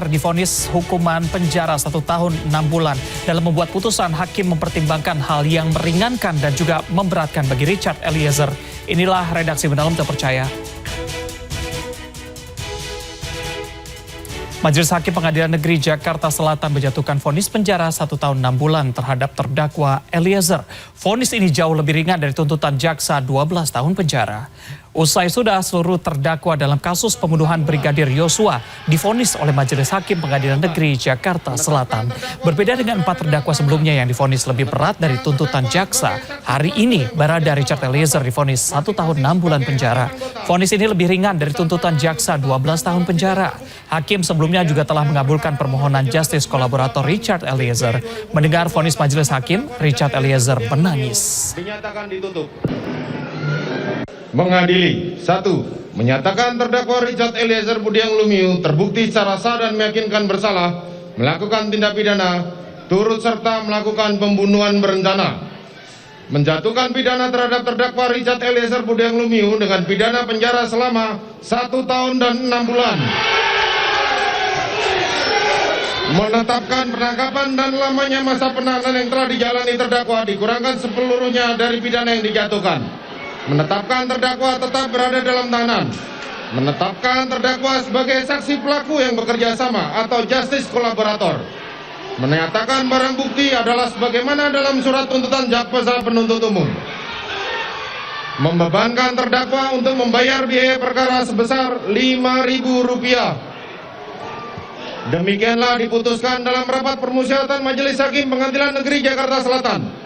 divonis hukuman penjara 1 tahun 6 bulan. Dalam membuat putusan, hakim mempertimbangkan hal yang meringankan dan juga memberatkan bagi Richard Eliezer. Inilah redaksi Mendalam Terpercaya. Majelis Hakim Pengadilan Negeri Jakarta Selatan menjatuhkan vonis penjara 1 tahun 6 bulan terhadap terdakwa Eliezer. Vonis ini jauh lebih ringan dari tuntutan jaksa 12 tahun penjara. Usai sudah seluruh terdakwa dalam kasus pembunuhan Brigadir Yosua divonis oleh Majelis Hakim Pengadilan Negeri Jakarta Selatan. Berbeda dengan 4 terdakwa sebelumnya yang divonis lebih berat dari tuntutan jaksa, hari ini Barada Richard Eliezer divonis 1 tahun 6 bulan penjara. Vonis ini lebih ringan dari tuntutan jaksa 12 tahun penjara. Hakim sebelumnya juga telah mengabulkan permohonan justice kolaborator Richard Eliezer. Mendengar vonis Majelis Hakim, Richard Eliezer menangis. Dinyatakan ditutup. Mengadili. 1. Menyatakan terdakwa Richard Eliezer Budiang Lumiu terbukti secara sah dan meyakinkan bersalah melakukan tindak pidana turut serta melakukan pembunuhan berencana. Menjatuhkan pidana terhadap terdakwa Richard Eliezer Budiang Lumiu dengan pidana penjara selama 1 tahun dan 6 bulan. Menetapkan penangkapan dan lamanya masa penahanan yang telah dijalani terdakwa dikurangkan sepeluruhnya dari pidana yang dijatuhkan. Menetapkan terdakwa tetap berada dalam tahanan. Menetapkan terdakwa sebagai saksi pelaku yang bekerja sama atau justice kolaborator. Menyatakan barang bukti adalah sebagaimana dalam surat tuntutan jaksa penuntut umum. Membebankan terdakwa untuk membayar biaya perkara sebesar Rp5.000. Demikianlah diputuskan dalam rapat permusyawaratan Majelis Hakim Pengadilan Negeri Jakarta Selatan.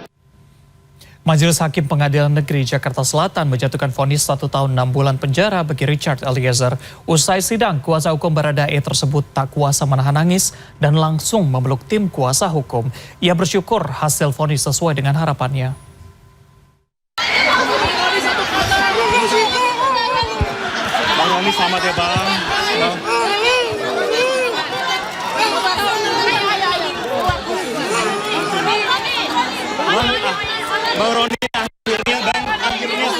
Majelis Hakim Pengadilan Negeri Jakarta Selatan menjatuhkan vonis 1 tahun 6 bulan penjara bagi Richard Eliezer. Usai sidang, kuasa hukum Baradae tersebut tak kuasa menahan nangis dan langsung memeluk tim kuasa hukum. Ia bersyukur hasil vonis sesuai dengan harapannya. Bang Roni, selamat ya Bang. Bang Roni,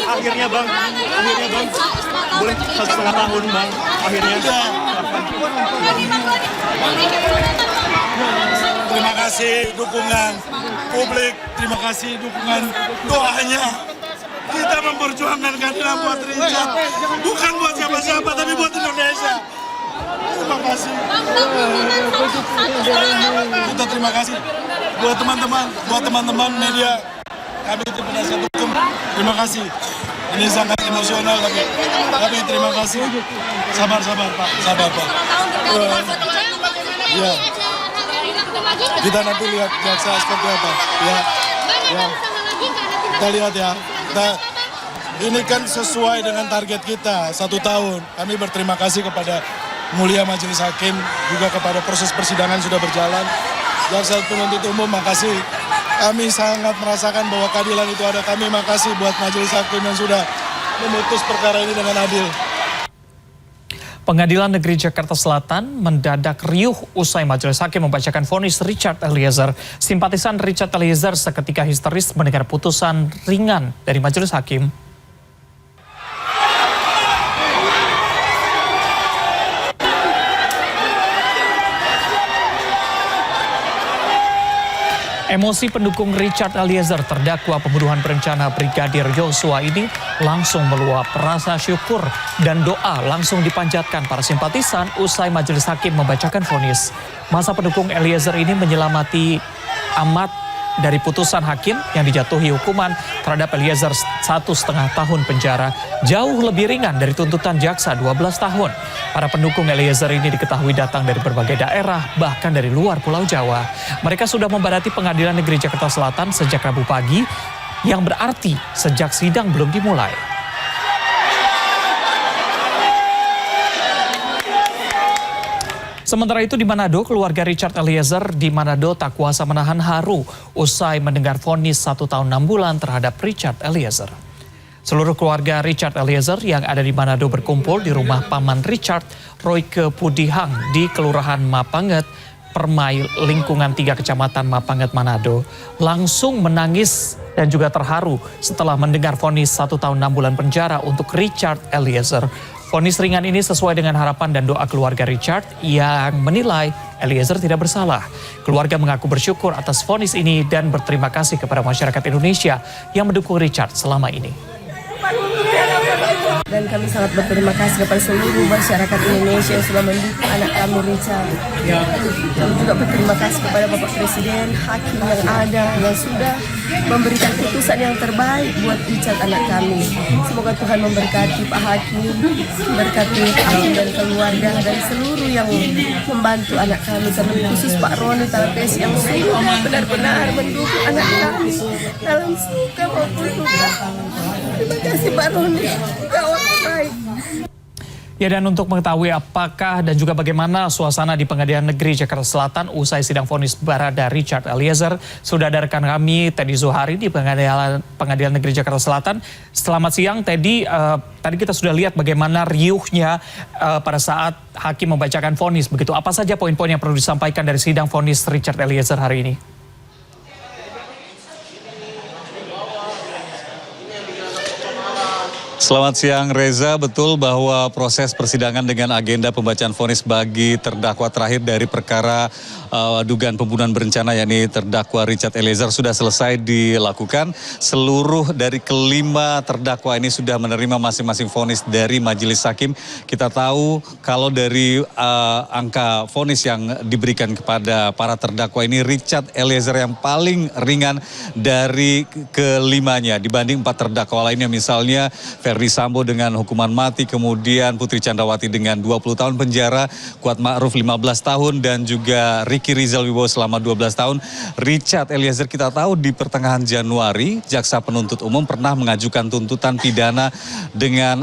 akhirnya bang, boleh 1,5 tahun bang, akhirnya. Terima kasih dukungan publik, terima kasih dukungan doanya. Kita memperjuangkan keadilan buat Richard, bukan buat siapa-siapa, tapi buat Indonesia. Terima kasih. Kita terima kasih buat teman-teman media. Kami tim penasihat hukum, terima kasih. Ini sangat emosional tapi terima kasih. Sabar Pak, sabar Pak. Ya. Kita nanti lihat jaksa seperti apa. Ya. Kita lihat ya. Ini kan sesuai dengan target kita 1 tahun. Kami berterima kasih kepada mulia Majelis Hakim, juga kepada proses persidangan sudah berjalan. Jaksa penuntut umum, makasih. Kami sangat merasakan bahwa keadilan itu ada. Kami makasih buat Majelis Hakim yang sudah memutus perkara ini dengan adil. Pengadilan Negeri Jakarta Selatan mendadak riuh usai Majelis Hakim membacakan vonis Richard Eliezer. Simpatisan Richard Eliezer seketika histeris mendengar putusan ringan dari Majelis Hakim. Emosi pendukung Richard Eliezer terdakwa pembunuhan berencana Brigadir Yosua ini langsung meluap. Rasa syukur dan doa langsung dipanjatkan para simpatisan usai Majelis Hakim membacakan vonis. Masa pendukung Eliezer ini menyelamati amat dari putusan hakim yang dijatuhi hukuman terhadap Eliezer 1,5 tahun penjara, jauh lebih ringan dari tuntutan jaksa 12 tahun. Para pendukung Eliezer ini diketahui datang dari berbagai daerah, bahkan dari luar Pulau Jawa. Mereka sudah membadati Pengadilan Negeri Jakarta Selatan sejak Rabu pagi, yang berarti sejak sidang belum dimulai. Sementara itu di Manado, keluarga Richard Eliezer di Manado tak kuasa menahan haru usai mendengar vonis 1 tahun 6 bulan terhadap Richard Eliezer. Seluruh keluarga Richard Eliezer yang ada di Manado berkumpul di rumah paman Richard, Royke Pudihang, di Kelurahan Mapanget, Permai, lingkungan 3 Kecamatan Mapanget, Manado, langsung menangis dan juga terharu setelah mendengar vonis 1 tahun 6 bulan penjara untuk Richard Eliezer. Vonis ringan ini sesuai dengan harapan dan doa keluarga Richard yang menilai Eliezer tidak bersalah. Keluarga mengaku bersyukur atas vonis ini dan berterima kasih kepada masyarakat Indonesia yang mendukung Richard selama ini. Dan kami sangat berterima kasih kepada seluruh masyarakat Indonesia yang sudah mendukung anak kami Richard. Kami juga berterima kasih kepada Bapak Presiden, hakim yang ada, yang sudah memberikan keputusan yang terbaik buat Richard anak kami. Semoga Tuhan memberkati Pak Hakim, memberkati hakim dan keluarga dan seluruh yang membantu anak kami. Terlebih khusus Pak Roni Talapesi yang sudah benar-benar mendukung anak kami dalam suka maupun duka. Terima kasih Pak Roni, kawan terbaik. Ya, dan untuk mengetahui apakah dan juga bagaimana suasana di Pengadilan Negeri Jakarta Selatan usai sidang vonis Barada Richard Eliezer, sudah ada rekan kami Teddy Zuhari di Pengadilan Negeri Jakarta Selatan. Selamat siang Teddy, tadi kita sudah lihat bagaimana riuhnya pada saat hakim membacakan vonis. Begitu, apa saja poin-poin yang perlu disampaikan dari sidang vonis Richard Eliezer hari ini? Selamat siang Reza, betul bahwa proses persidangan dengan agenda pembacaan vonis bagi terdakwa terakhir dari perkara dugaan pembunuhan berencana yakni terdakwa Richard Eliezer sudah selesai dilakukan. Seluruh dari kelima terdakwa ini sudah menerima masing-masing vonis dari majelis hakim. Kita tahu kalau dari angka vonis yang diberikan kepada para terdakwa ini, Richard Eliezer yang paling ringan dari kelimanya dibanding 4 terdakwa lainnya, misalnya Ferdi Sambo dengan hukuman mati, kemudian Putri Candrawati dengan 20 tahun penjara, Kuat Ma'ruf 15 tahun, dan juga Ricky Rizal Wibowo selama 12 tahun. Richard Eliezer kita tahu di pertengahan Januari, jaksa penuntut umum pernah mengajukan tuntutan pidana dengan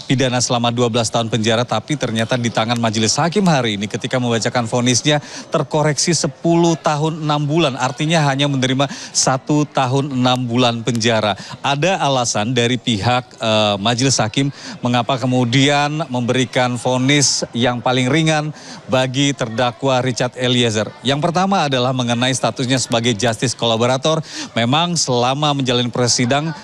pidana selama 12 tahun penjara, tapi ternyata di tangan majelis hakim hari ini ketika membacakan vonisnya terkoreksi 10 tahun 6 bulan, artinya hanya menerima 1 tahun 6 bulan penjara. Ada alasan dari pihak majelis hakim mengapa kemudian memberikan vonis yang paling ringan bagi terdakwa Richard Eliezer. Yang pertama adalah mengenai statusnya sebagai justice collaborator. Memang selama menjalani proses sidang,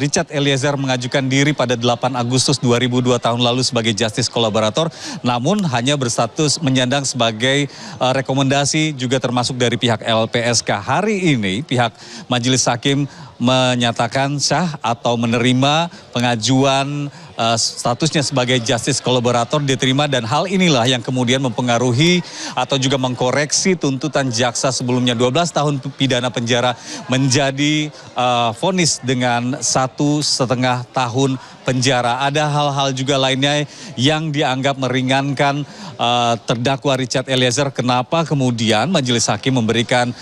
Richard Eliezer mengajukan diri pada 8 Agustus 2002 tahun lalu sebagai justice collaborator, namun hanya berstatus menyandang sebagai rekomendasi juga termasuk dari pihak LPSK. Hari ini pihak majelis hakim menyatakan sah atau menerima pengajuan statusnya sebagai justice collaborator diterima, dan hal inilah yang kemudian mempengaruhi atau juga mengkoreksi tuntutan jaksa sebelumnya 12 tahun pidana penjara menjadi vonis dengan 1,5 tahun penjara. Ada hal-hal juga lainnya yang dianggap meringankan terdakwa Richard Eliezer. Kenapa kemudian majelis hakim memberikan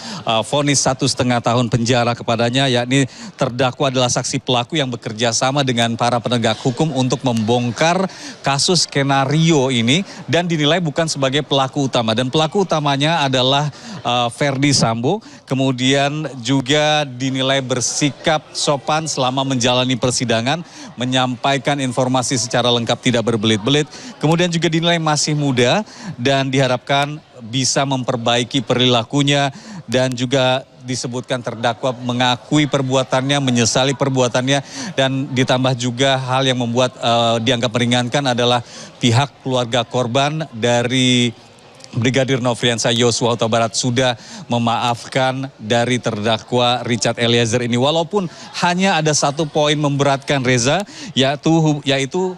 vonis 1,5 tahun penjara kepadanya, yakni terdakwa adalah saksi pelaku yang bekerja sama dengan para penegak hukum untuk membongkar kasus skenario ini dan dinilai bukan sebagai pelaku utama. Dan pelaku utamanya adalah Ferdi Sambo, kemudian juga dinilai bersikap sopan selama menjalani persidangan, menyampaikan informasi secara lengkap, tidak berbelit-belit, kemudian juga dinilai masih muda dan diharapkan bisa memperbaiki perilakunya, dan juga disebutkan terdakwa mengakui perbuatannya, menyesali perbuatannya, dan ditambah juga hal yang membuat dianggap meringankan adalah pihak keluarga korban dari Brigadir Nofriansah Yosua Huta Barat sudah memaafkan dari terdakwa Richard Eliezer ini, walaupun hanya ada satu poin memberatkan Reza, yaitu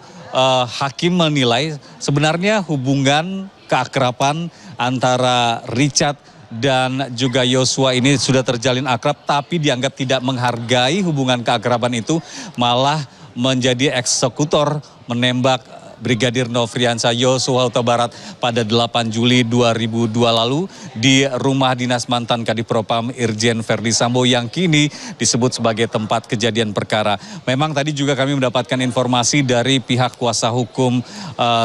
hakim menilai sebenarnya hubungan keakraban antara Richard dan juga Yosua ini sudah terjalin akrab, tapi dianggap tidak menghargai hubungan keakraban itu, malah menjadi eksekutor menembak Brigadir Nofriansah Yosua Huta Barat pada 8 Juli 2002 lalu di rumah dinas mantan Kadipropam Irjen Ferdi Sambo yang kini disebut sebagai tempat kejadian perkara. Memang tadi juga kami mendapatkan informasi dari pihak kuasa hukum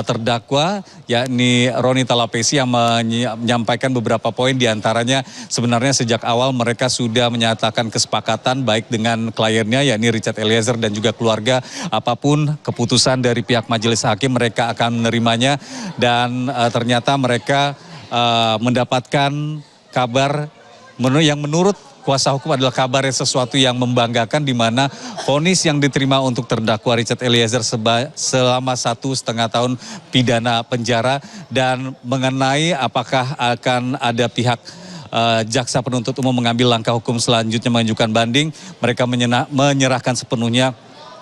terdakwa, yakni Roni Talapesi, yang menyampaikan beberapa poin, diantaranya sebenarnya sejak awal mereka sudah menyatakan kesepakatan baik dengan kliennya yakni Richard Eliezer dan juga keluarga, apapun keputusan dari pihak majelis hakim mereka akan menerimanya, dan ternyata mereka mendapatkan kabar yang menurut kuasa hukum adalah kabarnya sesuatu yang membanggakan, di mana vonis yang diterima untuk terdakwa Richard Eliezer selama 1,5 tahun pidana penjara. Dan mengenai apakah akan ada pihak jaksa penuntut umum mengambil langkah hukum selanjutnya mengajukan banding, mereka menyerahkan sepenuhnya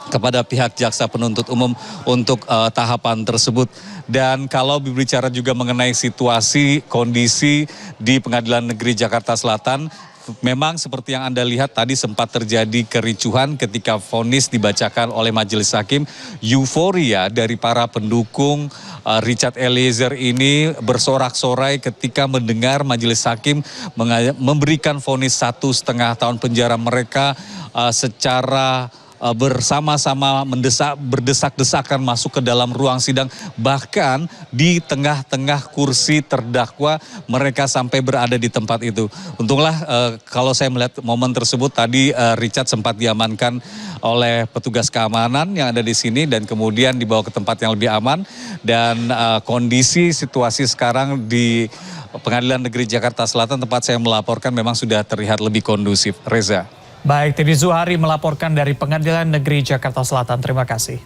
kepada pihak jaksa penuntut umum untuk tahapan tersebut. Dan kalau berbicara juga mengenai situasi kondisi di Pengadilan Negeri Jakarta Selatan, memang seperti yang Anda lihat tadi sempat terjadi kericuhan ketika vonis dibacakan oleh majelis hakim. Euforia dari para pendukung Richard Eliezer ini bersorak-sorai ketika mendengar majelis hakim memberikan vonis 1,5 tahun penjara. Mereka secara bersama-sama berdesak-desakan masuk ke dalam ruang sidang. Bahkan di tengah-tengah kursi terdakwa mereka sampai berada di tempat itu. Untunglah kalau saya melihat momen tersebut tadi, Richard sempat diamankan oleh petugas keamanan yang ada di sini dan kemudian dibawa ke tempat yang lebih aman. Dan kondisi situasi sekarang di Pengadilan Negeri Jakarta Selatan tempat saya melaporkan memang sudah terlihat lebih kondusif. Reza. Baik, Teddy Zuhari melaporkan dari Pengadilan Negeri Jakarta Selatan. Terima kasih.